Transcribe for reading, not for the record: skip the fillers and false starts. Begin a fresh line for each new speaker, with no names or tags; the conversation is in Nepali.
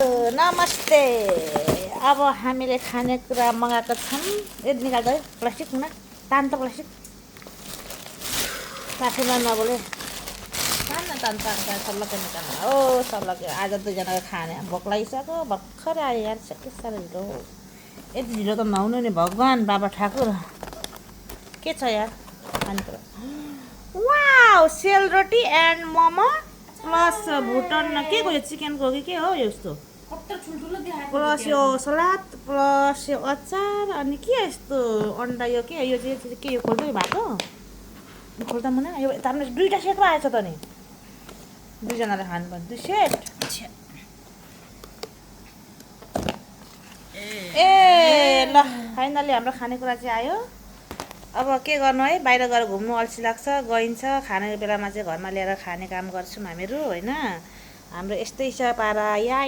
नमस्ते। अब हामीले खानेकुरा मगाएको छौँ। यदि निकाल्दा है प्लास्टिक हुन तान त प्लास्टिक साथीमा नबोले तान सल्लाहको निकाल्नु हो सल्लाहको। आज दुईजनाको खाने भोक लागिसक्यो भर्खरै आयो यार। के साह्रो ढिलो हो। यति ढिलो त नहुनु नि भगवान् बाबा ठाकुर। के छ यार खानेकुरा? Wow sel roti and momo plus भुटन के को यो चिकनको कि के हो यस्तो प्लस यो सलाद प्लस यो अचार अनि के यस्तो अन्डा यो के यो चाहिँ के यो खोल्दै भएको खोल्दा मुना यो तार्नु दुईवटा सेटमा आएछ त नि दुईजनाले खानुपर्ने दुई सेट। ए ल फाइनली हाम्रो खानेकुरा चाहिँ आयो। अब के गर्नु है बाहिर गएर घुम्नु अल्छी लाग्छ गइन्छ खाने बेलामा चाहिँ घरमा ल्याएर खाने काम गर्छौँ हामीहरू होइन। हाम्रो यस्तै छ पारा या